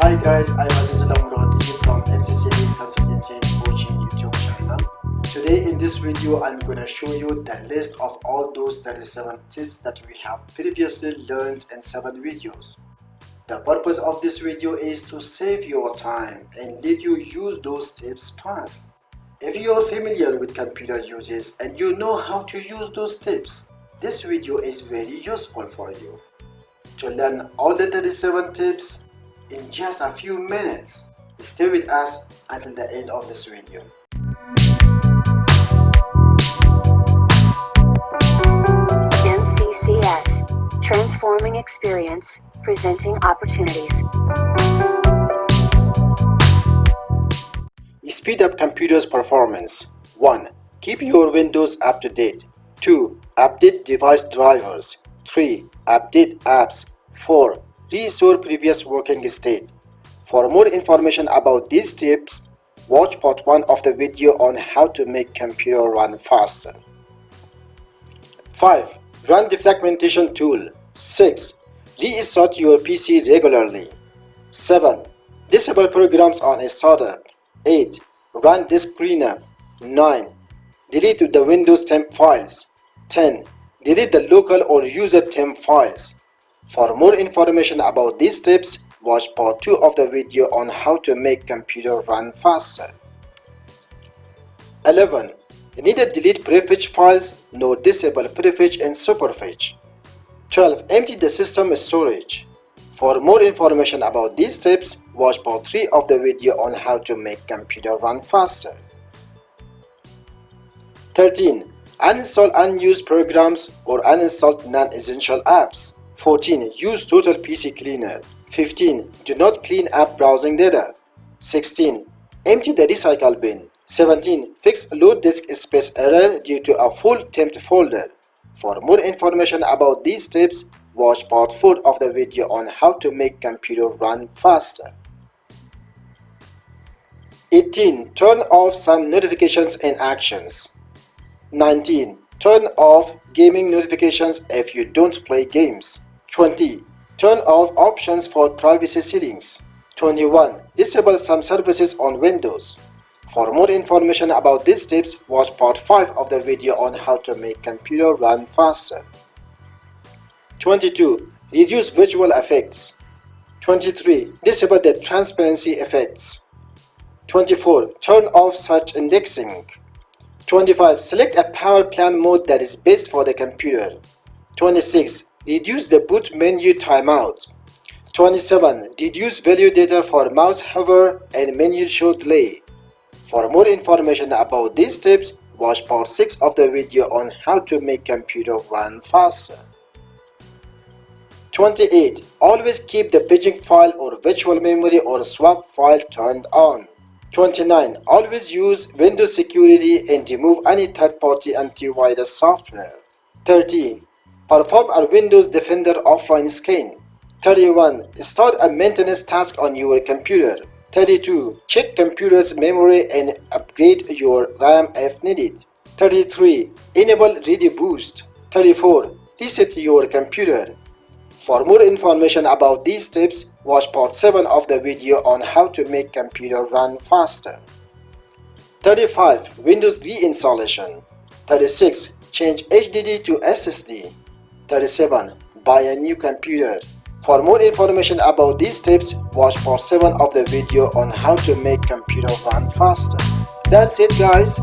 Hi guys, I'm Aziz from MCCA's Consultancy Coaching YouTube channel. Today in this video, I'm gonna show you the list of all those 37 tips that we have previously learned in 7 videos. The purpose of this video is to save your time and let you use those tips fast. If you are familiar with computer uses and you know how to use those tips, this video is very useful for you. To learn all the 37 tips in just a few minutes, stay with us until the end of this video. MCCS, transforming experience, presenting opportunities. Speed up computer's performance. 1. Keep your Windows up to date. 2. Update device drivers. 3. Update apps. 4. Restore previous working state. For more information about these tips, watch part 1 of the video on how to make computer run faster. 5. Run defragmentation tool. 6. Restart your PC regularly. 7. Disable programs on a startup. 8. Run disk cleanup. 9. Delete the Windows temp files. 10. Delete the local or user temp files. For more information about these tips, watch part 2 of the video on how to make computer run faster. 11. Neither delete prefetch files nor disable prefetch and superfetch. 12. Empty the system storage. For more information about these tips, watch part 3 of the video on how to make computer run faster. 13. Uninstall unused programs or uninstall non-essential apps. 14. Use Total PC Cleaner. 15. Do not clean up browsing data. 16. Empty the recycle bin. 17. Fix load disk space error due to a full temp folder. For more information about these tips, watch part 4 of the video on how to make computer run faster. 18. Turn off some notifications and actions. 19. Turn off gaming notifications if you don't play games. 20. Turn off options for privacy settings. 21. Disable some services on Windows. For more information about these tips, watch part 5 of the video on how to make computer run faster. 22. Reduce visual effects. 23. Disable the transparency effects. 24. Turn off search indexing. 25. Select a power plan mode that is best for the computer. 26. Reduce the boot menu timeout. 27. Reduce value data for mouse hover and menu show delay. For more information about these tips, watch part 6 of the video on how to make computer run faster. 28. Always keep the paging file or virtual memory or swap file turned on. 29. Always use Windows security and remove any third-party antivirus software. 30. Perform a Windows Defender offline scan. 31. Start a maintenance task on your computer. 32. Check computer's memory and upgrade your RAM if needed. 33. Enable Ready Boost. 34. Reset your computer. For more information about these tips, watch part 7 of the video on how to make computer run faster. 35. Windows reinstallation. 36. Change HDD to SSD. 37. Buy a new computer. For more information about these tips, watch part 7 of the video on how to make computer run faster. That's it guys.